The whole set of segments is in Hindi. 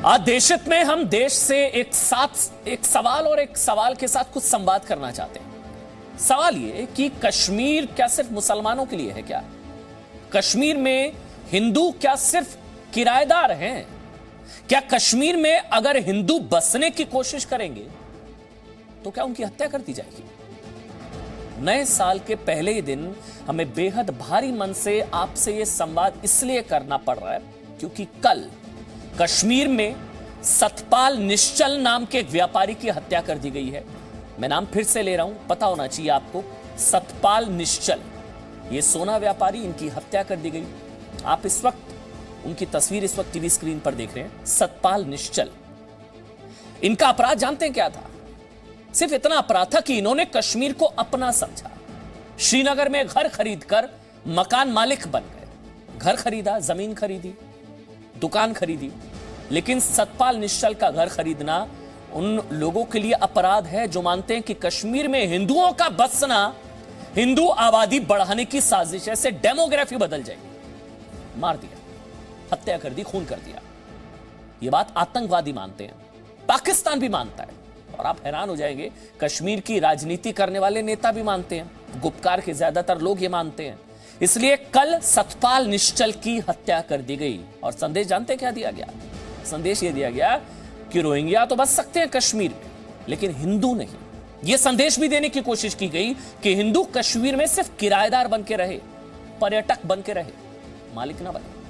आज देशहित में हम देश से एक सवाल और एक सवाल के साथ कुछ संवाद करना चाहते हैं। सवाल ये कि कश्मीर क्या सिर्फ मुसलमानों के लिए है क्या? कश्मीर में हिंदू क्या सिर्फ किराएदार हैं? क्या कश्मीर में अगर हिंदू बसने की कोशिश करेंगे तो क्या उनकी हत्या कर दी जाएगी? नए साल के पहले ही दिन हमें बेहद भारी मन से आपसे यह संवाद इसलिए करना पड़ रहा है क्योंकि कल कश्मीर में सतपाल निश्चल नाम के एक व्यापारी की हत्या कर दी गई है। मैं नाम फिर से ले रहा हूं, पता होना चाहिए आपको, सतपाल निश्चल। ये सोना व्यापारी, इनकी हत्या कर दी गई। आप इस वक्त उनकी तस्वीर इस वक्त टीवी स्क्रीन पर देख रहे हैं, सतपाल निश्चल। इनका अपराध जानते हैं क्या था? सिर्फ इतना अपराध था कि इन्होंने कश्मीर को अपना समझा। श्रीनगर में घर खरीदकर मकान मालिक बन गए। घर खरीदा, जमीन खरीदी, दुकान खरीदी, लेकिन सतपाल निश्चल का घर खरीदना उन लोगों के लिए अपराध है जो मानते हैं कि कश्मीर में हिंदुओं का बसना हिंदू आबादी बढ़ाने की साजिश है, से डेमोग्राफी बदल जाएगी। मार दिया, हत्या कर दी, खून कर दिया। यह बात आतंकवादी मानते हैं, पाकिस्तान भी मानता है, और आप हैरान हो जाएंगे कश्मीर की राजनीति करने वाले नेता भी मानते हैं, गुपकार के ज्यादातर लोग ये मानते हैं। इसलिए कल सतपाल निश्चल की हत्या कर दी गई और संदेश जानते क्या दिया गया? संदेश ये दिया गया कि रोहिंग्या तो बच सकते हैं कश्मीर में, लेकिन हिंदू नहीं। यह संदेश भी देने की कोशिश की गई कि हिंदू कश्मीर में सिर्फ किराएदार बन के रहे, पर्यटक बन के रहे, मालिक ना बने।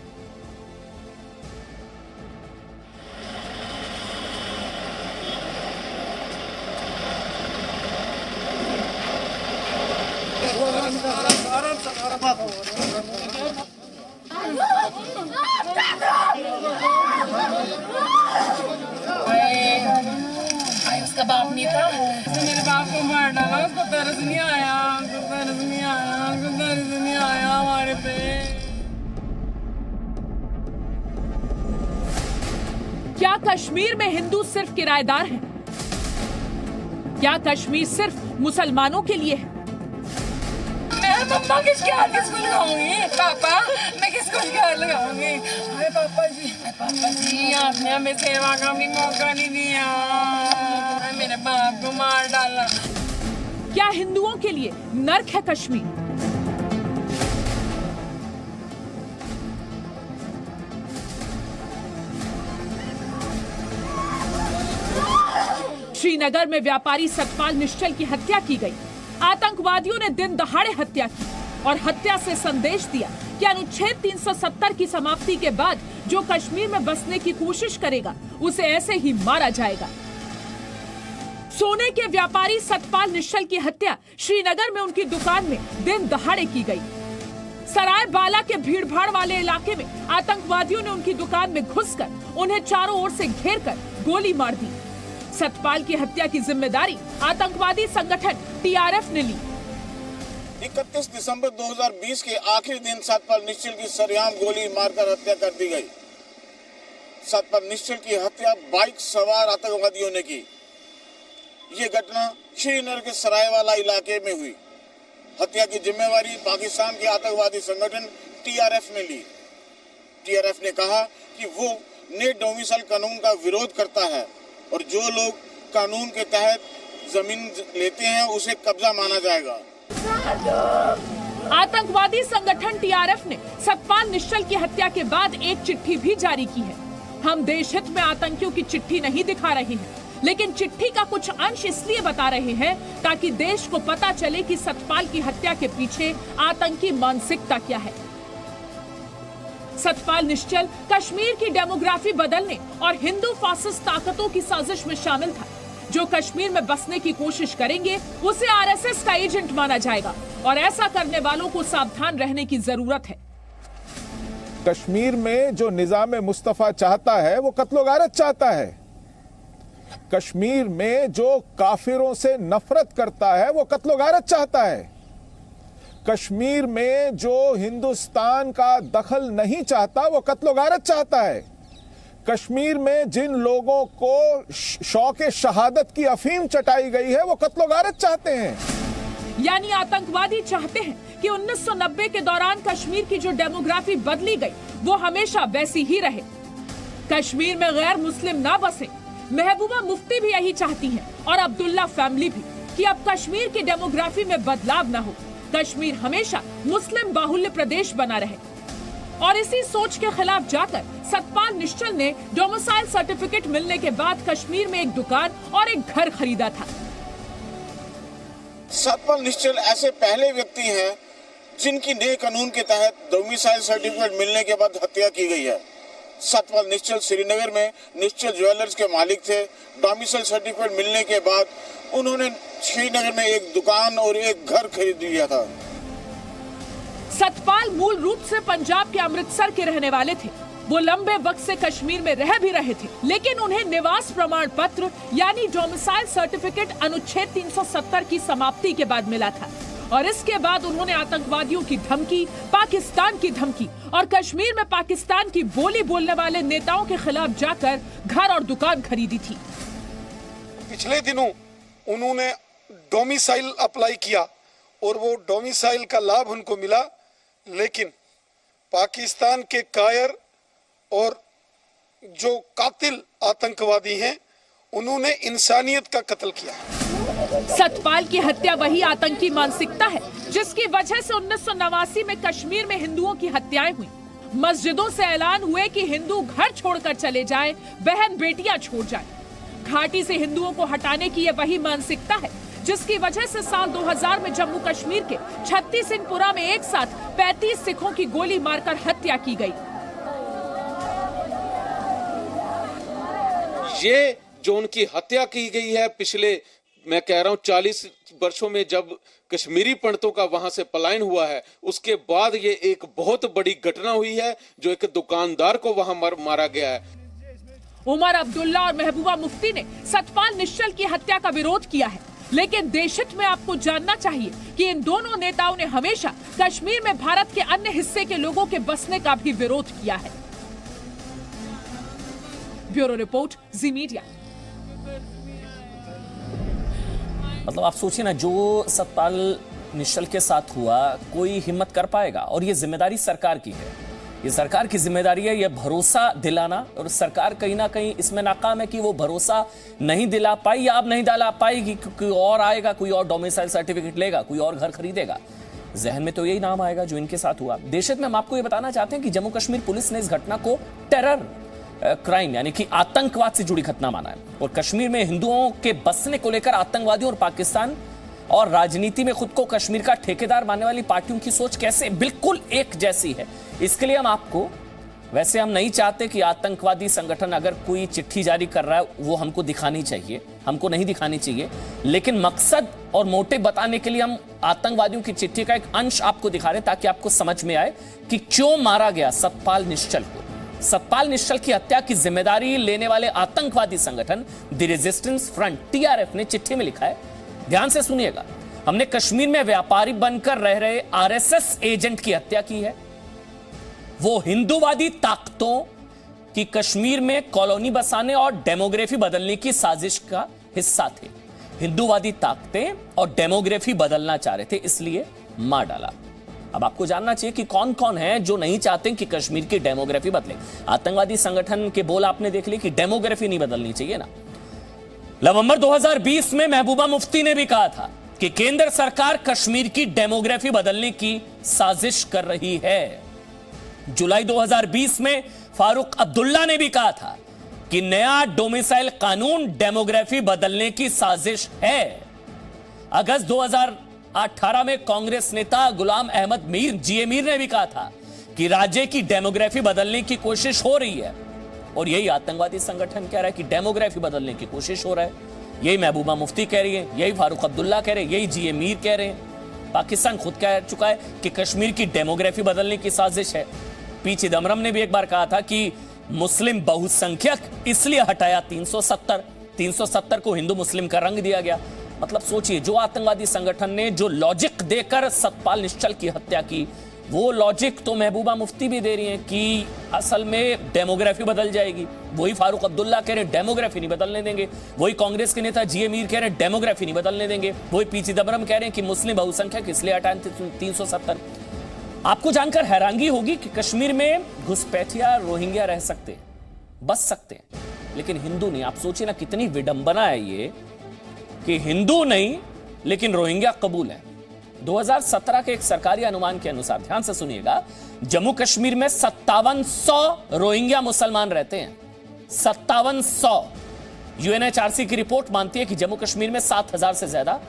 उसका बाप नहीं था, उसने मेरे बाप को मार डाला। उसको तरस नहीं आया, उसको तरस नहीं आया, उसको तरस नहीं आया हमारे पे। क्या कश्मीर में हिंदू सिर्फ किराएदार हैं? क्या कश्मीर सिर्फ मुसलमानों के लिए है? मैं मम्मा किसको लगाऊंगी? पापा, मैं किसको लगाऊंगी? अरे पापा जी, आपने हमें सेवा का भी मौका नहीं दिया। मेरे बाप को मार डाला। क्या हिंदुओं के लिए नर्क है कश्मीर? श्रीनगर में व्यापारी सतपाल निश्चल की हत्या की गई। आतंकवादियों ने दिन दहाड़े हत्या की और हत्या से संदेश दिया कि अनुच्छेद 370 की समाप्ति के बाद जो कश्मीर में बसने की कोशिश करेगा उसे ऐसे ही मारा जाएगा। सोने के व्यापारी सतपाल निश्चल की हत्या श्रीनगर में उनकी दुकान में दिन दहाड़े की गई। सराय बाला के भीड़भाड़ वाले इलाके में आतंकवादियों ने उनकी दुकान में घुसकर उन्हें चारों ओर से घेरकर गोली मार दी। सतपाल की हत्या की जिम्मेदारी आतंकवादी संगठन टीआरएफ ने ली। 31 दिसंबर 2020 के आखिरी दिन सतपाल निश्चल की सरेआम गोली मारकर हत्या कर दी गई। सतपाल निश्चल की हत्या बाइक सवार आतंकवादियों ने की। ये घटना श्रीनगर के सरायवाला इलाके में हुई। हत्या की जिम्मेवारी पाकिस्तान के आतंकवादी संगठन टीआरएफ ने ली। टीआरएफ ने कहा कि वो नेट डोमिसाइल कानून का विरोध करता है और जो लोग कानून के तहत जमीन लेते हैं उसे कब्जा माना जाएगा। आतंकवादी संगठन टीआरएफ ने सतपाल निश्चल की हत्या के बाद एक चिट्ठी भी जारी की है। हम देशहित में आतंकियों की चिट्ठी नहीं दिखा रहे हैं, लेकिन चिट्ठी का कुछ अंश इसलिए बता रहे हैं ताकि देश को पता चले कि सतपाल की हत्या के पीछे आतंकी मानसिकता क्या है। सतपाल निश्चल कश्मीर की डेमोग्राफी बदलने और हिंदू फासिस्ट ताकतों की साजिश में शामिल था। जो कश्मीर में बसने की कोशिश करेंगे उसे आरएसएस का एजेंट माना जाएगा और ऐसा करने वालों को सावधान रहने की जरूरत है। कश्मीर में जो निजाम मुस्तफा चाहता है वो कत्लो-गारत चाहता है। कश्मीर में जो काफिरों से नफरत करता है वो कत्लो-गारत चाहता है। कश्मीर में जो हिंदुस्तान का दखल नहीं चाहता वो कत्लो-गारत चाहता है। कश्मीर में जिन लोगों को शौक शहादत की अफीम चटाई गई है वो कत्लो-गारत चाहते हैं। यानी आतंकवादी चाहते हैं कि 1990 के दौरान कश्मीर की जो डेमोग्राफी बदली गई वो हमेशा वैसी ही रहे। कश्मीर में गैर मुस्लिम ना बसे। महबूबा मुफ्ती भी यही चाहती हैं और अब्दुल्ला फैमिली भी कि अब कश्मीर की डेमोग्राफी में बदलाव न हो, कश्मीर हमेशा मुस्लिम बाहुल्य प्रदेश बना रहे। और इसी सोच के खिलाफ जाकर सतपाल निश्चल ने डोमिसाइल सर्टिफिकेट मिलने के बाद कश्मीर में एक दुकान और एक घर खरीदा था। सतपाल निश्चल ऐसे पहले व्यक्ति हैं जिनकी नए कानून के तहत डोमिसाइल सर्टिफिकेट मिलने के बाद हत्या की गई है। सतपाल निश्चल श्रीनगर में निश्चल ज्वेलर्स के मालिक थे। डोमिसाइल सर्टिफिकेट मिलने के बाद उन्होंने श्रीनगर में एक दुकान और एक घर खरीद लिया था। सतपाल मूल रूप से पंजाब के अमृतसर के रहने वाले थे। वो लंबे वक्त से कश्मीर में रह भी रहे थे, लेकिन उन्हें निवास प्रमाण पत्र यानी डोमिसाइल सर्टिफिकेट अनुच्छेद 370 की समाप्ति के बाद मिला था। और इसके बाद उन्होंने आतंकवादियों की धमकी, पाकिस्तान की धमकी और कश्मीर में पाकिस्तान की बोली बोलने वाले नेताओं के खिलाफ जाकर घर और दुकान खरीदी थी। पिछले दिनों उन्होंने डोमिसाइल अप्लाई किया और वो डोमिसाइल का लाभ उनको मिला, लेकिन पाकिस्तान के कायर और जो कातिल आतंकवादी हैं उन्होंने इंसानियत का कत्ल किया। सतपाल की हत्या वही आतंकी मानसिकता है जिसकी वजह से 1989 में कश्मीर में हिंदुओं की हत्याएं हुई। मस्जिदों से ऐलान हुए कि हिंदू घर छोड़कर चले जाएं, बहन बेटियां छोड़ जाएं। घाटी से हिंदुओं को हटाने की यह वही मानसिकता है जिसकी वजह से साल 2000 में जम्मू कश्मीर के छत्तीस सिंहपुरा में एक साथ 35 सिखों की गोली मारकर हत्या की गई। ये जो उनकी हत्या की गई है पिछले, मैं कह रहा हूं 40 वर्षों में, जब कश्मीरी पंडितों का वहां से पलायन हुआ है, उसके बाद ये एक बहुत बड़ी घटना हुई है जो एक दुकानदार को वहां मारा गया है। उमर अब्दुल्ला और महबूबा मुफ्ती ने सतपाल निश्चल की हत्या का विरोध किया है, लेकिन देशहित में आपको जानना चाहिए कि इन दोनों नेताओं ने हमेशा कश्मीर में भारत के अन्य हिस्से के लोगों के बसने का भी विरोध किया है। ब्यूरो रिपोर्ट, जी मीडिया। मतलब आप सोचिए ना, जो सतपाल निश्चल के साथ हुआ, कोई हिम्मत कर पाएगा? और ये जिम्मेदारी सरकार की है, ये सरकार की जिम्मेदारी है ये भरोसा दिलाना, और सरकार कहीं ना कहीं इसमें नाकाम है कि वो भरोसा नहीं दिला पाई या अब नहीं दिला पाएगी। कोई और आएगा, कोई और डोमिसाइल सर्टिफिकेट लेगा, कोई और घर खरीदेगा, जहन में तो यही नाम आएगा जो इनके साथ हुआ। देशहित में हम आपको ये बताना चाहते हैं कि जम्मू कश्मीर पुलिस ने इस घटना को टेरर क्राइम यानी कि आतंकवाद से जुड़ी घटना माना है, और कश्मीर में हिंदुओं के बसने को लेकर आतंकवादियों और पाकिस्तान और राजनीति में खुद को कश्मीर का ठेकेदार मानने वाली पार्टियों की सोच कैसे बिल्कुल एक जैसी है। इसके लिए हम आपको, वैसे हम नहीं चाहते कि आतंकवादी संगठन अगर कोई चिट्ठी जारी कर रहा है वो हमको दिखानी चाहिए, हमको नहीं दिखानी चाहिए, लेकिन मकसद और मोटिव बताने के लिए हम आतंकवादियों की चिट्ठी का एक अंश आपको दिखा रहे हैं ताकि आपको समझ में आए कि क्यों मारा गया सतपाल निश्चल को। सतपाल निश्चल की हत्या की जिम्मेदारी लेने वाले आतंकवादी संगठन द रेजिस्टेंस फ्रंट TRF ने चिट्ठी में लिखा है, ध्यान से सुनिएगा, हमने कश्मीर में व्यापारी बनकर रह रहे RSS एजेंट की हत्या की है। वो हिंदूवादी ताकतों की कश्मीर में कॉलोनी बसाने और डेमोग्राफी बदलने की साजिश का हिस्सा थे। हिंदूवादी ताकतें और डेमोग्राफी बदलना चाह रहे थे, इसलिए मार डाला। अब आपको जानना चाहिए कि कौन कौन है जो नहीं चाहते कि कश्मीर की डेमोग्राफी बदले। आतंकवादी संगठन के बोल आपने देख लिए कि डेमोग्राफी नहीं बदलनी चाहिए ना। नवंबर 2020 में महबूबा मुफ्ती ने भी कहा था कि केंद्र सरकार कश्मीर की डेमोग्राफी बदलने की साजिश कर रही है। जुलाई 2020 में फारूक अब्दुल्ला ने भी कहा था कि नया डोमिसाइल कानून डेमोग्राफी बदलने की साजिश है। अगस्त 2018 में कांग्रेस नेता गुलाम अहमद मीर GA मीर ने भी कहा था कि राज्य की डेमोग्राफी बदलने की कोशिश हो रही है, और यही आतंकवादी संगठन कह रहा है कि डेमोग्राफी बदलने की कोशिश हो रहा है। यही महबूबा मुफ्ती कह रही है, यही फारूक अब्दुल्ला कह रहे हैं, यही GA मीर कह रहे हैं। पाकिस्तान खुद कह चुका है कि कश्मीर की डेमोग्राफी बदलने की साजिश है। पी चिदम्बरम ने भी एक बार कहा था कि मुस्लिम बहुसंख्यक इसलिए हटाया 370 को हिंदू मुस्लिम का रंग दिया गया। मतलब सोचिए, जो आतंकवादी संगठन ने जो लॉजिक देकर सतपाल निश्चल की हत्या की, वो लॉजिक तो महबूबा मुफ्ती भी दे रही हैं कि असल में डेमोग्राफी बदल जाएगी। वही फारूक अब्दुल्ला कह रहे हैं डेमोग्राफी नहीं बदलने देंगे, वही कांग्रेस के नेता GA मीर कह रहे हैं डेमोग्राफी नहीं बदलने देंगे, वही पी चिदम्बरम कह रहे हैं कि मुस्लिम बहुसंख्यक इसलिए हटाएं 370। आपको जानकर हैरानगी होगी कि कश्मीर में घुसपैठिया रोहिंग्या रह सकते हैं, बच सकते हैं, लेकिन हिंदू नहीं। आप सोचिए ना कितनी विडंबना है ये कि हिंदू नहीं लेकिन रोहिंग्या कबूल है। 2017 के एक सरकारी अनुमान के अनुसार, ध्यान से सुनिएगा, जम्मू कश्मीर में 5700 रोहिंग्या मुसलमान रहते हैं। 5700। यूएनएचआरसी की रिपोर्ट मानती है कि जम्मू कश्मीर में 7000 से ज्यादा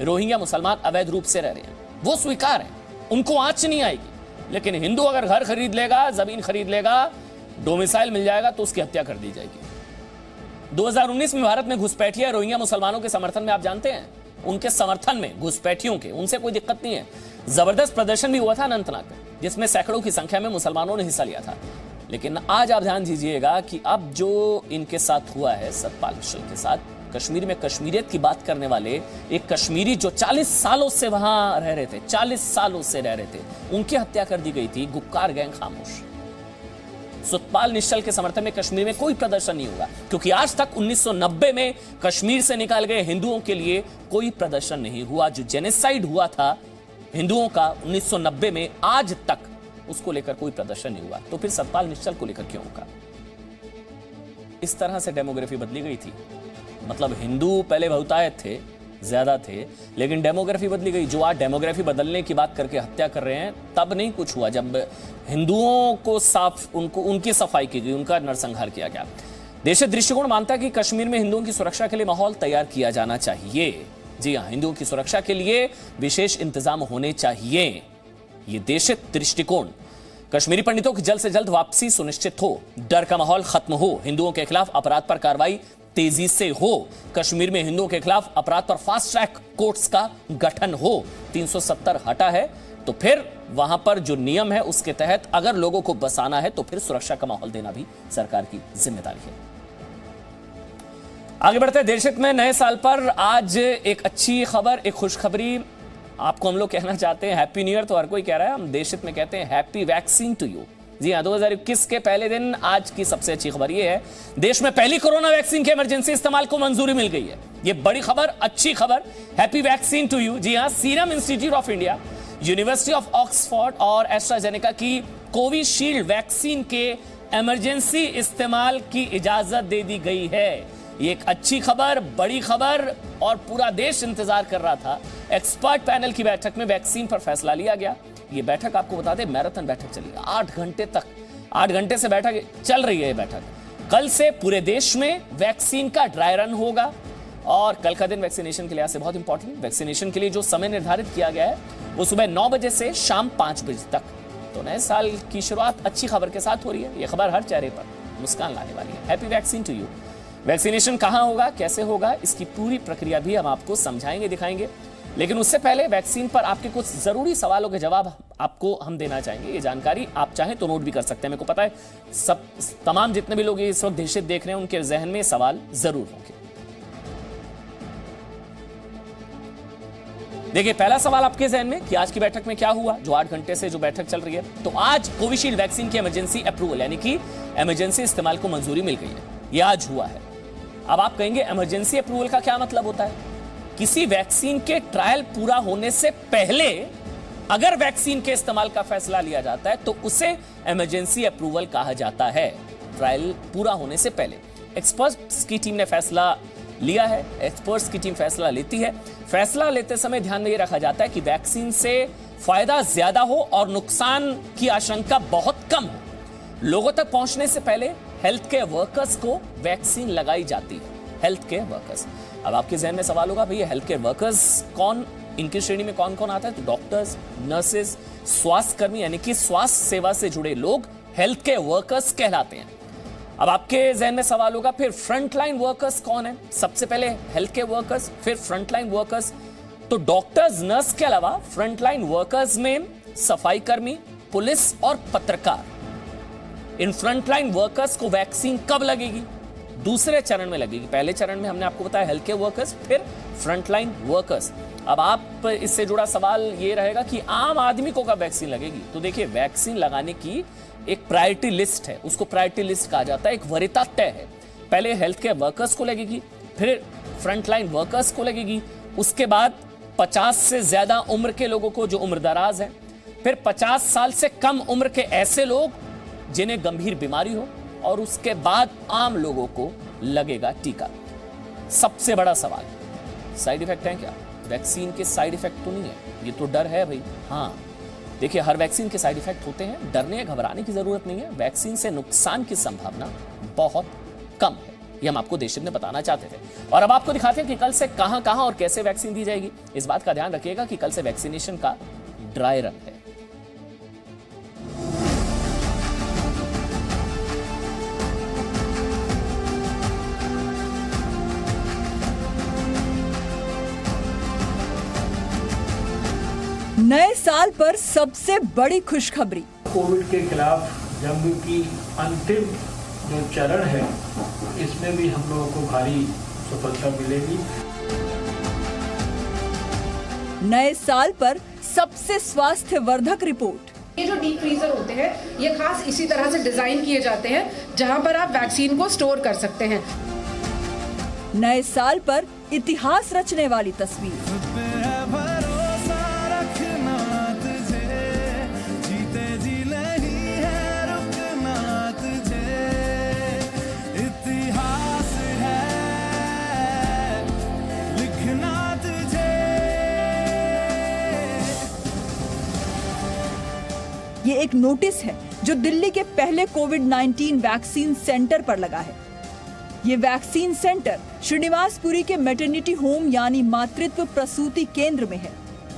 रोहिंग्या मुसलमान अवैध रूप से रह रहे हैं। वो स्वीकार है, उनको आंच नहीं आएगी। लेकिन हिंदू अगर घर खरीद लेगा, जमीन खरीद लेगा, डोमिसाइल मिल जाएगा तो उसकी हत्या कर दी जाएगी। 2019 में भारत में घुसपैठिया रोहिंग्या मुसलमानों के समर्थन में, आप जानते हैं, उनके समर्थन में घुसपैठियों के, उनसे कोई दिक्कत नहीं है। जबरदस्त प्रदर्शन भी हुआ था अनंतनाग में, जिसमें सैकड़ों की संख्या में मुसलमानों ने हिस्सा लिया था। लेकिन आज आप ध्यान दीजिएगा कि अब जो इनके साथ हुआ है सतपाल मिशल के साथ, कश्मीर में कश्मीरियत की बात करने वाले एक कश्मीरी जो 40 सालों से वहां रह रहे थे, 40 सालों से रह रहे थे, उनकी हत्या कर दी गई थी। गुप्कार गैंग खामोश। सतपाल निश्चल के समर्थन में कश्मीर में कोई प्रदर्शन नहीं होगा, क्योंकि आज तक 1990 में कश्मीर से निकाल गए हिंदुओं के लिए कोई प्रदर्शन नहीं हुआ। जो जेनोसाइड हुआ था हिंदुओं का 1990 में, आज तक उसको लेकर कोई प्रदर्शन नहीं हुआ। तो फिर सतपाल निश्चल को लेकर क्यों होगा? इस तरह से डेमोग्राफी बदली गई थी। मतलब हिंदू पहले बहुतायत थे, ज्यादा थे, लेकिन डेमोग्राफी बदली गई। जो आज डेमोग्राफी बदलने की बात करके हत्या कर रहे हैं, तब नहीं कुछ हुआ जब हिंदुओं को उनकी सफाई की गई, उनका नरसंहार किया गया। देश दृष्टिकोण मानता है कि कश्मीर में हिंदुओं की सुरक्षा के लिए माहौल तैयार किया जाना चाहिए। जी हां, हिंदुओं की सुरक्षा के लिए विशेष इंतजाम होने चाहिए। ये देश दृष्टिकोण। कश्मीरी पंडितों की जल्द से जल्द वापसी सुनिश्चित हो, डर का माहौल खत्म हो, हिंदुओं के खिलाफ अपराध पर कार्रवाई तेजी से हो, कश्मीर में हिंदुओं के खिलाफ अपराध पर फास्ट ट्रैक कोर्ट्स का गठन हो। 370 हटा है तो फिर वहां पर जो नियम है उसके तहत अगर लोगों को बसाना है तो फिर सुरक्षा का माहौल देना भी सरकार की जिम्मेदारी है। आगे बढ़ते हैं। देश हित में नए साल पर आज एक अच्छी खबर, एक खुशखबरी आपको हम लोग कहना चाहते हैं। हैप्पी न्यू ईयर तो हर कोई कह रहा है, हम देश हित में कहते हैं हैप्पी वैक्सीन टू यू। जी हां, 2021 के पहले दिन आज की सबसे अच्छी खबर यह है, देश में पहली कोरोना वैक्सीन के इमरजेंसी इस्तेमाल को मंजूरी मिल गई है। यह बड़ी खबर, अच्छी खबर, हैप्पी वैक्सीन टू यू। जी हां, serum institute of India, university of Oxford और एस्ट्राजेनेका की कोविशील्ड वैक्सीन के इमरजेंसी इस्तेमाल की इजाजत दे दी गई है। ये एक अच्छी खबर, बड़ी खबर, और पूरा देश इंतजार कर रहा था। एक्सपर्ट पैनल की बैठक में वैक्सीन पर फैसला लिया गया। ये बैठक आपको बता दें, मैराथन बैठक चली 8 घंटे तक, 8 घंटे से बैठक चल रही है। ये बैठक कल से पूरे देश में वैक्सीन का ड्राई रन होगा, और कल का दिन वैक्सीनेशन के लिहाज से बहुत इंपॉर्टेंट। वैक्सीनेशन के लिए जो समय निर्धारित किया गया है वो सुबह 9 बजे से शाम 5 बजे तक। तो नए साल की शुरुआत अच्छी खबर के साथ हो रही है। ये खबर हर चेहरे पर मुस्कान लाने वाली है। Happy vaccine to you. Vaccination कहां होगा, कैसे होगा, इसकी पूरी प्रक्रिया भी हम आपको समझाएंगे, दिखाएंगे। लेकिन उससे पहले वैक्सीन पर आपके कुछ जरूरी सवालों के जवाब आपको हम देना चाहेंगे। ये जानकारी आप चाहें तो नोट भी कर सकते हैं। मेरे को पता है सब तमाम जितने भी लोग इस वक्त देश हित देख रहे हैं उनके जहन में सवाल जरूर होंगे। देखिए, पहला सवाल आपके जहन में कि आज की बैठक में क्या हुआ, जो 8 घंटे से जो बैठक चल रही है। तो आज कोविशील्ड वैक्सीन की इमरजेंसी अप्रूवल, यानी कि इमरजेंसी इस्तेमाल को मंजूरी मिल गई है। यह आज हुआ है। अब आप कहेंगे इमरजेंसी अप्रूवल का क्या मतलब होता है? किसी वैक्सीन के ट्रायल पूरा होने से पहले अगर वैक्सीन के इस्तेमाल का फैसला लिया जाता है तो उसे इमरजेंसी अप्रूवल कहा जाता है। ट्रायल पूरा होने से पहले एक्सपर्ट्स की टीम ने फैसला लिया है। एक्सपर्ट्स की टीम फैसला लेती है। फैसला लेते समय ध्यान में यह रखा जाता है कि वैक्सीन से फायदा ज्यादा हो और नुकसान की आशंका बहुत कम हो। लोगों तक पहुंचने से पहले हेल्थ केयर वर्कर्स को वैक्सीन लगाई जाती है। Health care workers. अब आपके जहन में सवाल होगा, भैया हेल्थ केयर वर्कर्स कौन, इनकी श्रेणी में कौन कौन आता है? तो डॉक्टर्स, नर्सेज, स्वास्थ्य कर्मी, यानी कि स्वास्थ्य सेवा से जुड़े लोग हेल्थ केयर वर्कर्स कहलाते हैं। अब आपके जहन में सवाल होगा, फिर फ्रंटलाइन वर्कर्स कौन है? सबसे पहले हेल्थ केयर वर्कर्स, फिर फ्रंटलाइन वर्कर्स। तो डॉक्टर्स, नर्स के अलावा फ्रंटलाइन वर्कर्स में सफाई कर्मी, पुलिस और पत्रकार। इन फ्रंटलाइन वर्कर्स को वैक्सीन कब लगेगी? दूसरे चरण में लगेगी। पहले चरण में हमने आपको बताया हेल्थ केयर वर्कर्स, फिर फ्रंटलाइन वर्कर्स। अब आप इससे जुड़ा सवाल ये रहेगा कि आम आदमी को कब वैक्सीन लगेगी? तो देखिए, वैक्सीन लगाने की एक प्रायोरिटी लिस्ट है, उसको प्रायोरिटी लिस्ट कहा जाता है। एक वरीयता तय है। पहले हेल्थ केयर वर्कर्स को लगेगी, फिर फ्रंटलाइन वर्कर्स को लगेगी, उसके बाद 50 से ज्यादा उम्र के लोगों को जो उम्रदराज है, फिर 50 साल से कम उम्र के ऐसे लोग जिन्हें गंभीर बीमारी हो, और उसके बाद आम लोगों को लगेगा टीका। सबसे बड़ा सवाल, साइड इफेक्ट है क्या? वैक्सीन के साइड इफेक्ट तो नहीं है, ये तो डर है भाई। हाँ देखिए, हर वैक्सीन के साइड इफेक्ट होते हैं, डरने या घबराने की जरूरत नहीं है। वैक्सीन से नुकसान की संभावना बहुत कम है, ये हम आपको देशहित में बताना चाहते थे। और अब आपको दिखाते हैं कि कल से कहां कहां और कैसे वैक्सीन दी जाएगी। इस बात का ध्यान रखिएगा कि कल से वैक्सीनेशन का ड्राई रन है। नए साल पर सबसे बड़ी खुशखबरी, कोविड के खिलाफ जंग की अंतिम जो चरण है, इसमें भी हम लोगों को भारी सफलता मिलेगी। नए साल पर सबसे स्वास्थ्यवर्धक रिपोर्ट। ये जो डीप फ्रीजर होते हैं, ये खास इसी तरह से डिजाइन किए जाते हैं जहां पर आप वैक्सीन को स्टोर कर सकते हैं। नए साल पर इतिहास रचने वाली तस्वीर। ये एक नोटिस है जो दिल्ली के पहले कोविड-19 वैक्सीन सेंटर पर लगा है। ये वैक्सीन सेंटर श्रीनिवासपुरी के मैटरनिटी होम यानी मातृत्व प्रसूति केंद्र में है,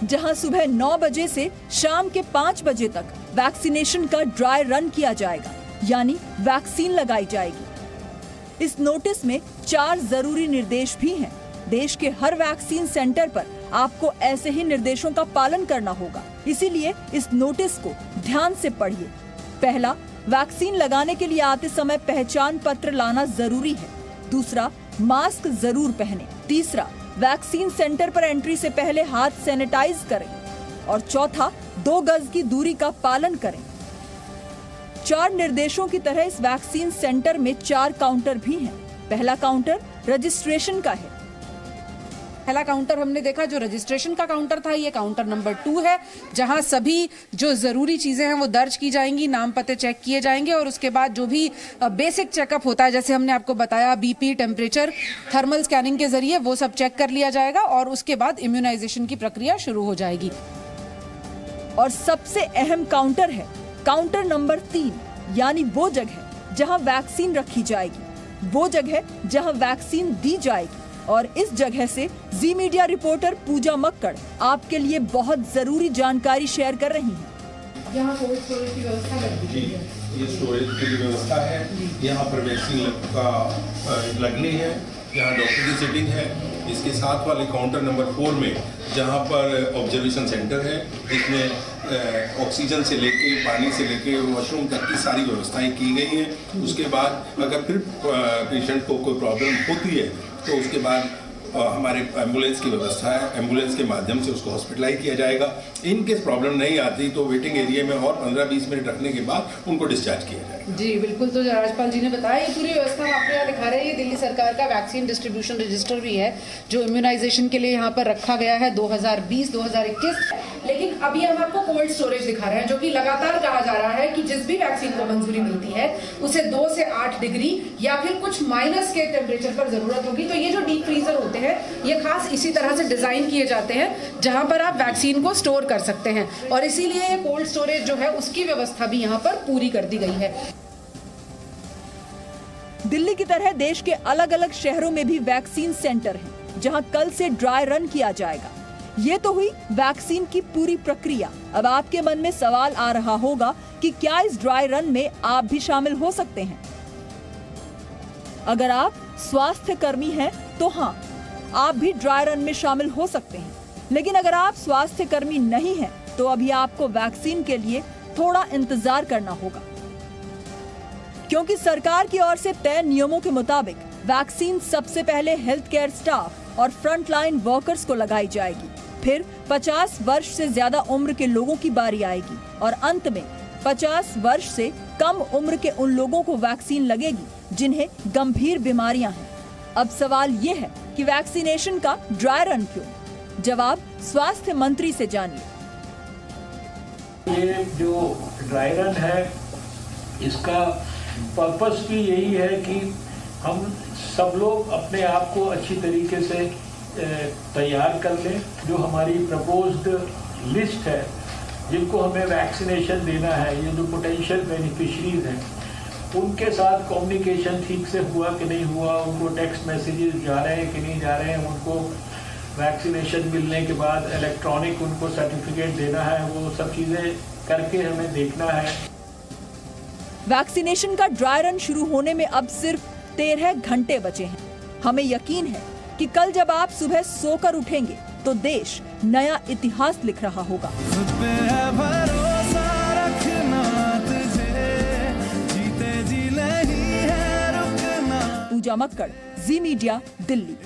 जहां सुबह 9 बजे से शाम के 5 बजे तक वैक्सीनेशन का ड्राई रन किया जाएगा, यानी वैक्सीन लगाई जाएगी। इस नोटिस में 4 जरूरी निर्देश भी हैं। देश के हर वैक्सीन सेंटर पर आपको ऐसे ही निर्देशों का पालन करना होगा, इसीलिए इस नोटिस को ध्यान से पढ़िए। पहला, वैक्सीन लगाने के लिए आते समय पहचान पत्र लाना जरूरी है। दूसरा, मास्क जरूर पहने। तीसरा, वैक्सीन सेंटर पर एंट्री से पहले हाथ सैनिटाइज करें। और चौथा, 2 गज की दूरी का पालन करें। 4 निर्देशों की तरह इस वैक्सीन सेंटर में 4 काउंटर भी हैं। पहला काउंटर रजिस्ट्रेशन का है। पहला काउंटर हमने देखा जो रजिस्ट्रेशन का काउंटर था, ये काउंटर नंबर 2 है, जहां सभी जो जरूरी चीजें हैं वो दर्ज की जाएंगी, नाम पते चेक किए जाएंगे और उसके बाद जो भी बेसिक चेकअप होता है, जैसे हमने आपको बताया बीपी, टेम्परेचर, थर्मल स्कैनिंग के जरिए वो सब चेक कर लिया जाएगा और उसके बाद इम्यूनाइजेशन की प्रक्रिया शुरू हो जाएगी। और सबसे अहम काउंटर है काउंटर नंबर 3, यानी वो जगह जहां वैक्सीन रखी जाएगी, वो जगह जहां वैक्सीन दी जाएगी। और इस जगह से जी मीडिया रिपोर्टर पूजा मक्कड़ आपके लिए बहुत जरूरी जानकारी शेयर कर रही हैं। यहाँ कोल्ड स्टोरेज की व्यवस्था जी, ये स्टोरेज की व्यवस्था है। यहाँ पर वैक्सीन का लगनी है, यहाँ डॉक्टर की सेटिंग है। इसके साथ वाले काउंटर नंबर 4 में जहाँ पर ऑब्जर्वेशन सेंटर है, इसमें ऑक्सीजन से लेके, पानी से लेके वॉशरूम तक की सारी व्यवस्थाएं की गई हैं। उसके बाद अगर फिर पेशेंट को कोई प्रॉब्लम होती है तो उसके बाद हमारे एम्बुलेंस की व्यवस्था है, एम्बुलेंस के माध्यम से उसको हॉस्पिटलाइज किया जाएगा। इनकेस प्रॉब्लम नहीं आती तो वेटिंग एरिया में और 15-20 मिनट रखने के बाद उनको डिस्चार्ज किया जाएगा। जी बिल्कुल, तो राज्यपाल जी ने बताया ये पूरी व्यवस्था हम आपको यहाँ दिखा रहे हैं। ये दिल्ली सरकार का वैक्सीन डिस्ट्रीब्यूशन रजिस्टर भी है जो इम्यूनाइजेशन के लिए यहाँ पर रखा गया है 2020-2021। लेकिन अभी हम आपको कोल्ड स्टोरेज दिखा रहे हैं, जो कि लगातार कहा जा रहा है कि जिस भी वैक्सीन को मंजूरी मिलती है उसे 2 से 8 डिग्री या फिर कुछ माइनस के टेम्परेचर पर जरूरत होगी। तो ये जो डीप फ्रीजर होते हैं, ये खास इसी तरह से डिजाइन किए जाते हैं जहां पर आप वैक्सीन को स्टोर कर सकते हैं और इसीलिए ये कोल्ड स्टोरेज जो है उसकी व्यवस्था भी यहाँ पर पूरी कर दी गई है। दिल्ली की तरह देश के अलग अलग शहरों में भी वैक्सीन सेंटर हैं, जहां कल से ड्राई रन किया जाएगा। ये तो हुई वैक्सीन की पूरी प्रक्रिया। अब आपके मन में सवाल आ रहा होगा कि क्या इस ड्राई रन में आप भी शामिल हो सकते हैं? अगर आप स्वास्थ्य कर्मी हैं तो हाँ, आप भी ड्राई रन में शामिल हो सकते हैं। लेकिन अगर आप स्वास्थ्य कर्मी नहीं हैं, तो अभी आपको वैक्सीन के लिए थोड़ा इंतजार करना होगा, क्योंकि सरकार की ओर से तय नियमों के मुताबिक वैक्सीन सबसे पहले हेल्थ केयर स्टाफ और फ्रंटलाइन वर्कर्स को लगाई जाएगी। फिर 50 वर्ष से ज्यादा उम्र के लोगों की बारी आएगी और अंत में 50 वर्ष से कम उम्र के उन लोगों को वैक्सीन लगेगी जिन्हें गंभीर बीमारियां हैं। अब सवाल ये है कि वैक्सीनेशन का ड्राई रन क्यों? जवाब स्वास्थ्य मंत्री से जानिए। ये जो ड्राई रन है, इसका पर्पस भी यही है कि हम सब लोग अपने आप को अच्छी तरीके से तैयार कर लें। जो हमारी प्रपोज्ड लिस्ट है जिनको हमें वैक्सीनेशन देना है, ये जो पोटेंशियल बेनिफिशरीज हैं, उनके साथ कम्युनिकेशन ठीक से हुआ कि नहीं हुआ, उनको टेक्स्ट मैसेजेस जा रहे हैं कि नहीं जा रहे हैं, उनको वैक्सीनेशन मिलने के बाद इलेक्ट्रॉनिक उनको सर्टिफिकेट देना है, वो सब चीज़ें करके हमें देखना है। वैक्सीनेशन का ड्राई रन शुरू होने में अब सिर्फ 13 घंटे बचे हैं। हमें यकीन है कि कल जब आप सुबह सोकर उठेंगे तो देश नया इतिहास लिख रहा होगा। पूजा मक्कड़, जी मीडिया, दिल्ली।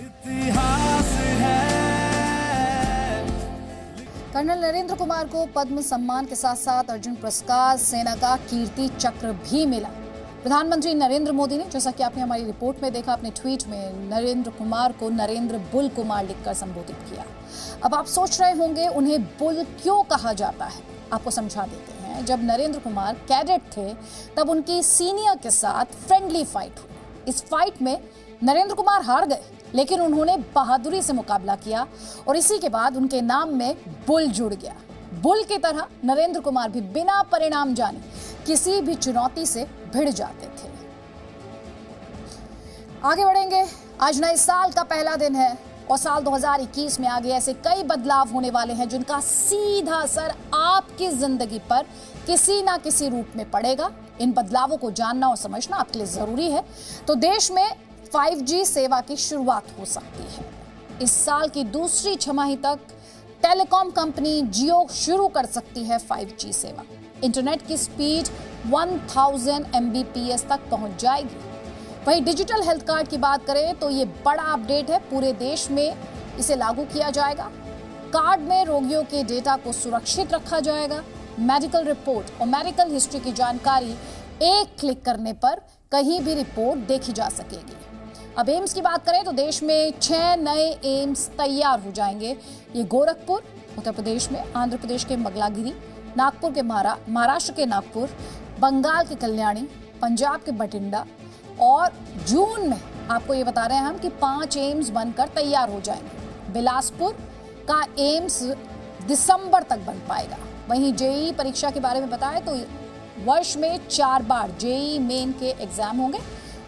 कर्नल नरेंद्र कुमार को पद्म सम्मान के साथ साथ अर्जुन पुरस्कार, सेना का कीर्ति चक्र भी मिला। प्रधानमंत्री नरेंद्र मोदी ने, जैसा कि आपने हमारी रिपोर्ट में देखा, अपने ट्वीट में नरेंद्र कुमार को नरेंद्र बुल कुमार लिखकर संबोधित किया। अब आप सोच रहे होंगे उन्हें बुल क्यों कहा जाता है, आपको समझा देते हैं। जब नरेंद्र कुमार कैडेट थे तब उनकी सीनियर के साथ फ्रेंडली फाइट हुई। इस फाइट में नरेंद्र कुमार हार गए, लेकिन उन्होंने बहादुरी से मुकाबला किया और इसी के बाद उनके नाम में बुल जुड़ गया। बुल की तरह नरेंद्र कुमार भी बिना परिणाम जाने किसी भी चुनौती से भिड़ जाते थे। आगे बढ़ेंगे। आज नए साल का पहला दिन है और साल 2021 में आगे ऐसे कई बदलाव होने वाले हैं जिनका सीधा असर आपकी जिंदगी पर किसी ना किसी रूप में पड़ेगा। इन बदलावों को जानना और समझना आपके लिए जरूरी है। तो देश में 5G सेवा की शुरुआत हो सकती है। इस साल की दूसरी छमाही तक टेलीकॉम कंपनी जियो शुरू कर सकती है 5G सेवा। इंटरनेट की स्पीड 1000 Mbps तक पहुंच जाएगी। वहीं डिजिटल हेल्थ कार्ड की बात करें तो ये बड़ा अपडेट है, पूरे देश में इसे लागू किया जाएगा। कार्ड में रोगियों के डेटा को सुरक्षित रखा जाएगा। मेडिकल रिपोर्ट और मेडिकल हिस्ट्री की जानकारी एक क्लिक करने पर कहीं भी रिपोर्ट देखी जा सकेगी। अब एम्स की बात करें तो देश में 6 नए एम्स तैयार हो जाएंगे। ये गोरखपुर उत्तर प्रदेश में, आंध्र प्रदेश के मंगलागिरी, नागपुर के महाराष्ट्र के नागपुर, बंगाल के कल्याणी, पंजाब के बठिंडा और जून में आपको ये बता रहे हैं हम कि 5 एम्स बनकर तैयार हो जाएंगे। बिलासपुर का एम्स दिसंबर तक बन पाएगा। वहीं जेईई परीक्षा के बारे में बताएं तो वर्ष में 4 बार जेईई मेन के एग्जाम होंगे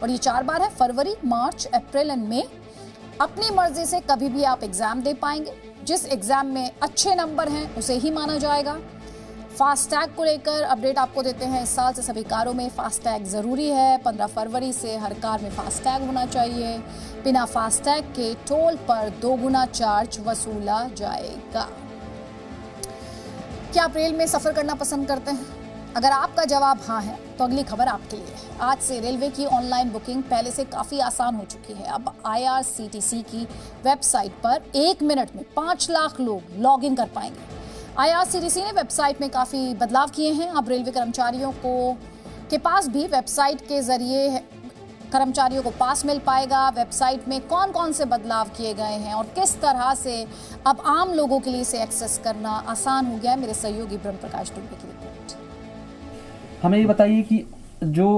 और ये 4 बार है, फरवरी, मार्च, अप्रैल एंड मई। अपनी मर्जी से कभी भी आप एग्जाम दे पाएंगे। जिस एग्जाम में अच्छे नंबर हैं उसे ही माना जाएगा। फास्टैग को लेकर अपडेट आपको देते हैं। इस साल से सभी कारों में फास्टैग जरूरी है। 15 फरवरी से हर कार में फास्टैग होना चाहिए। बिना फास्टैग के टोल पर 2 गुना चार्ज वसूला जाएगा। क्या आप रेल में सफर करना पसंद करते हैं? अगर आपका जवाब हाँ है तो अगली खबर आपके लिए है। आज से रेलवे की ऑनलाइन बुकिंग पहले से काफी आसान हो चुकी है। अब IRCTC की वेबसाइट पर 1 मिनट में 5 लाख लोग लॉग इन कर पाएंगे। IRCTC ने वेबसाइट में काफी बदलाव किए हैं। अब रेलवे कर्मचारियों के पास भी वेबसाइट के जरिए कर्मचारियों को पास मिल पाएगा। वेबसाइट में कौन कौन से बदलाव किए गए हैं और किस तरह से अब आम लोगों के लिए इसे एक्सेस करना आसान हो गया है, मेरे सहयोगी ब्रह्म प्रकाश डुबे की रिपोर्ट। हमें ये बताइए कि जो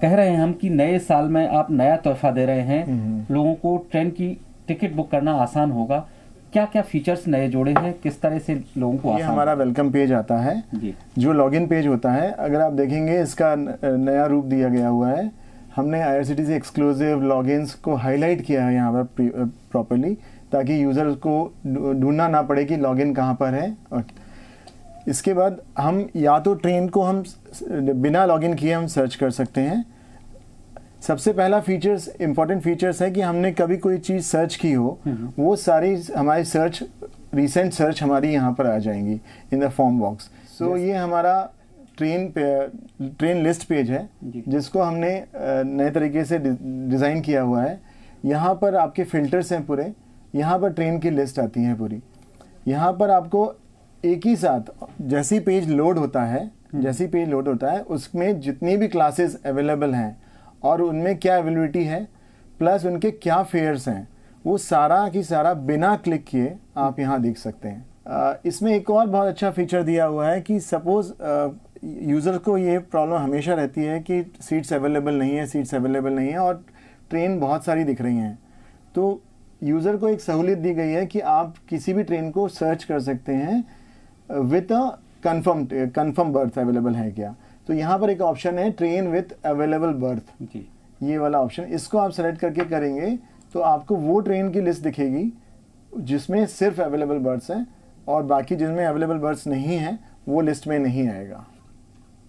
कह रहे हैं हम कि नए साल में आप नया तोहफा दे रहे हैं, लोगों को ट्रेन की टिकट बुक करना आसान होगा। क्या क्या फीचर्स नए जोड़े हैं, किस तरह से लोगों को आसान? ये हमारा वेलकम पेज आता है जी। जो लॉगिन पेज होता है, अगर आप देखेंगे इसका नया रूप दिया गया हुआ है। हमने IRCTC एक्सक्लूसिव लॉगिन्स को हाईलाइट किया है यहाँ पर प्रॉपर्ली, ताकि यूजर को ढूंढना ना पड़े कि लॉगिन कहाँ पर है। और इसके बाद हम या तो ट्रेन को हम बिना लॉगिन किए हम सर्च कर सकते हैं। सबसे पहला फीचर्स, इंपॉर्टेंट फीचर्स है कि हमने कभी कोई चीज़ सर्च की हो, वो सारी हमारी रिसेंट सर्च हमारी यहाँ पर आ जाएंगी इन द फॉर्म बॉक्स। सो ये हमारा ट्रेन लिस्ट पेज है जिसको हमने नए तरीके से डिज़ाइन किया हुआ है। यहाँ पर आपके फिल्टर्स हैं पूरे, यहाँ पर ट्रेन की लिस्ट आती है पूरी। यहाँ पर आपको एक ही साथ जैसी पेज लोड होता है उसमें जितनी भी क्लासेस अवेलेबल हैं और उनमें क्या अवेलेबिलिटी है प्लस उनके क्या फेयर्स हैं, वो सारा की सारा बिना क्लिक किए आप यहाँ देख सकते हैं। इसमें एक और बहुत अच्छा फीचर दिया हुआ है कि सपोज यूज़र को ये प्रॉब्लम हमेशा रहती है कि सीट्स अवेलेबल नहीं है और ट्रेन बहुत सारी दिख रही हैं। तो यूज़र को एक सहूलियत दी गई है कि आप किसी भी ट्रेन को सर्च कर सकते हैं with a confirm birth available है क्या। तो यहाँ पर एक ऑप्शन है ट्रेन विथ अवेलेबल बर्थ, ये वाला ऑप्शन, इसको आप सेलेक्ट करके करेंगे तो आपको वो ट्रेन की लिस्ट दिखेगी जिसमें सिर्फ अवेलेबल बर्थ्स हैं और बाकी जिसमें अवेलेबल बर्थ्स नहीं हैं वो लिस्ट में नहीं आएगा।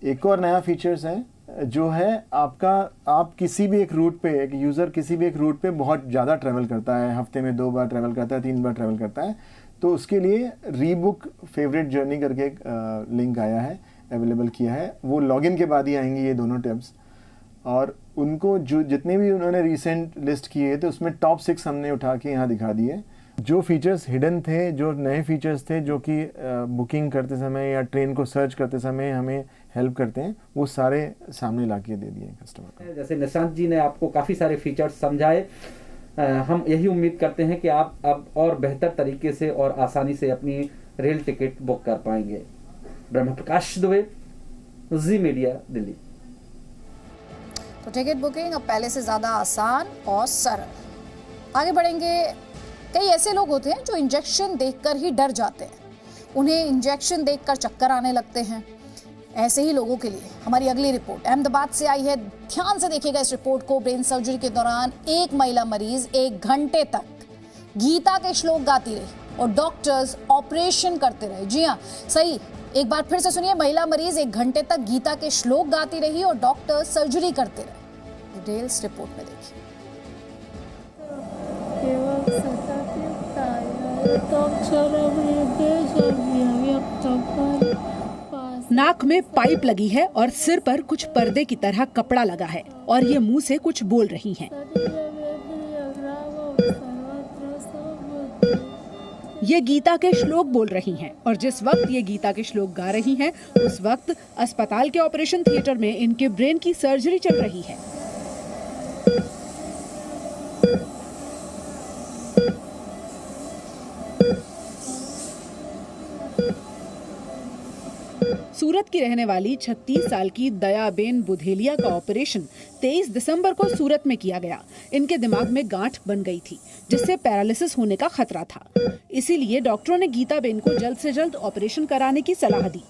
एक और नया फीचर्स है जो है आप किसी भी एक रूट पे, एक यूज़र किसी भी एक रूट पे बहुत ज़्यादा ट्रैवल करता है, हफ्ते में 2 बार ट्रैवल करता है, 3 बार ट्रैवल करता है, तो उसके लिए रीबुक फेवरेट जर्नी करके एक लिंक आया है, अवेलेबल किया है। वो लॉगिन के बाद ही आएंगे ये दोनों टैब्स और उनको जो जितने भी उन्होंने रिसेंट लिस्ट किए थे उसमें टॉप 6 हमने उठा के यहाँ दिखा दिए। जो फीचर्स हिडन थे, जो नए फीचर्स थे जो कि बुकिंग करते समय या ट्रेन को सर्च करते समय हमें हेल्प करते हैं, वो सारे सामने ला के दे दिए कस्टमर को। जैसे निशांत जी ने आपको काफ़ी सारे फीचर्स समझाए, हम यही उम्मीद करते हैं कि आप अब और बेहतर तरीके से और आसानी से अपनी रेल टिकट बुक कर पाएंगे। ब्रह्म प्रकाश दुबे, जी मीडिया, दिल्ली। तो टिकट बुकिंग अब पहले से ज़्यादा आसान और सरल। आगे बढ़ेंगे। कई ऐसे लोग होते हैं जो इंजेक्शन देखकर ही डर जाते हैं, उन्हें इंजेक्शन देखकर चक्कर आने लगते हैं। ऐसे ही लोगों के लिए हमारी अगली रिपोर्ट अहमदाबाद से आई है। ध्यान से देखिएगा इस रिपोर्ट को। ब्रेन सर्जरी के दौरान एक महिला मरीज 1 घंटे तक गीता के श्लोक गाती रही और डॉक्टर्स ऑपरेशन करते रहे। जी हाँ, सही, एक बार फिर से सुनिए। महिला मरीज 1 घंटे तक गीता के श्लोक गाती रही और डॉक्टर सर्जरी करते रहे। डिटेल्स रिपोर्ट में देखिए। नाक में पाइप लगी है और सिर पर कुछ पर्दे की तरह कपड़ा लगा है और ये मुंह से कुछ बोल रही हैं। ये गीता के श्लोक बोल रही हैं और जिस वक्त ये गीता के श्लोक गा रही हैं उस वक्त अस्पताल के ऑपरेशन थिएटर में इनके ब्रेन की सर्जरी चल रही है। सूरत की रहने वाली 36 साल की दयाबेन बुधेलिया का ऑपरेशन 23 दिसंबर को सूरत में किया गया। इनके दिमाग में गांठ बन गई थी जिससे पैरालिसिस होने का खतरा था। इसीलिए डॉक्टरों ने गीताबेन को जल्द से जल्द ऑपरेशन कराने की सलाह दी।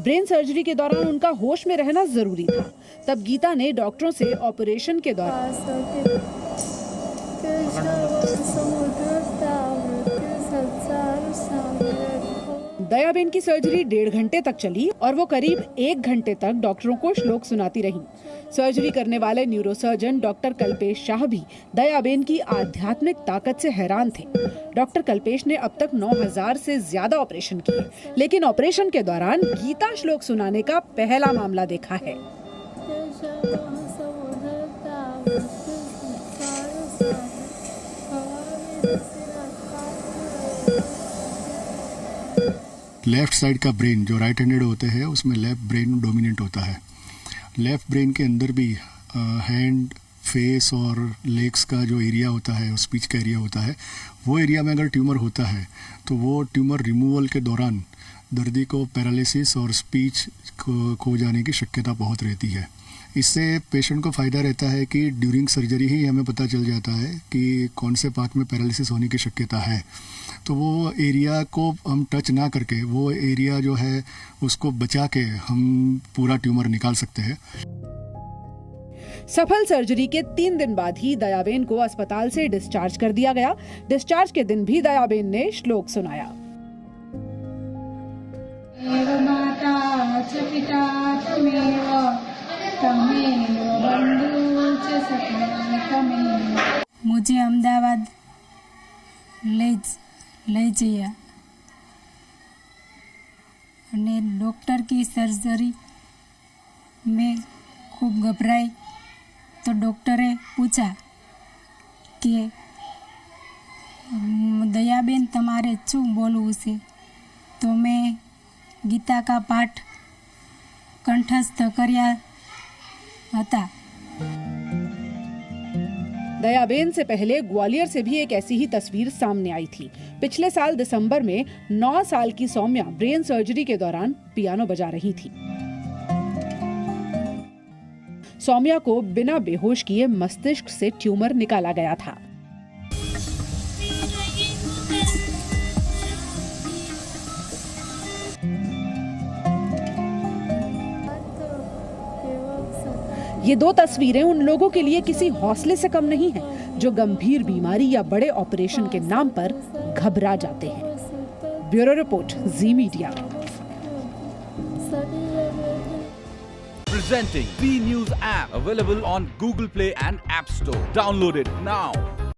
ब्रेन सर्जरी के दौरान उनका होश में रहना जरूरी था। तब गीता ने डॉक्टरों से ऑपरेशन के दौरान दयाबेन की सर्जरी 1.5 घंटे तक चली और वो करीब 1 घंटे तक डॉक्टरों को श्लोक सुनाती रही। सर्जरी करने वाले न्यूरोसर्जन डॉक्टर कल्पेश शाह भी दयाबेन की आध्यात्मिक ताकत से हैरान थे। डॉक्टर कल्पेश ने अब तक 9000 से ज्यादा ऑपरेशन किए, लेकिन ऑपरेशन के दौरान गीता श्लोक सुनाने का पहला मामला देखा है। लेफ्ट साइड का ब्रेन जो राइट हैंडेड होते हैं उसमें लेफ्ट ब्रेन डोमिनेंट होता है। लेफ्ट ब्रेन के अंदर भी हैंड, फेस और लेग्स का जो एरिया होता है, स्पीच का एरिया होता है, वो एरिया में अगर ट्यूमर होता है तो वो ट्यूमर रिमूवल के दौरान दर्दी को पैरालिसिस और स्पीच को खो जाने की शक्यता बहुत रहती है। इससे पेशेंट को फ़ायदा रहता है कि ड्यूरिंग सर्जरी ही हमें पता चल जाता है कि कौन से पार्ट में पैरालिसिस होने की शक्यता है, तो वो एरिया को हम टच ना करके वो एरिया जो है उसको बचा के हम पूरा ट्यूमर निकाल सकते हैं। सफल सर्जरी के 3 दिन बाद ही दयाबेन को अस्पताल से डिस्चार्ज कर दिया गया। डिस्चार्ज के दिन भी दयाबेन ने श्लोक सुनाया। मुझे अहमदाबाद લઈ જયા અને ડૉક્ટર की सर्जरी में खूब घबराई तो डॉक्टरे पूछा कि दयाबेन तमारे शू बोलवू छे, तो मैं गीता का पाठ कंठस्थ कर्या हता। दयाबेन से पहले ग्वालियर से भी एक ऐसी ही तस्वीर सामने आई थी। पिछले साल दिसंबर में 9 साल की सौम्या ब्रेन सर्जरी के दौरान पियानो बजा रही थी। सौम्या को बिना बेहोश किए मस्तिष्क से ट्यूमर निकाला गया था। ये 2 तस्वीरें उन लोगों के लिए किसी हौसले से कम नहीं हैं, जो गंभीर बीमारी या बड़े ऑपरेशन के नाम पर घबरा जाते हैं। Bureau report, ji media. Presenting B News app, available on Google Play and App Store. Download it now.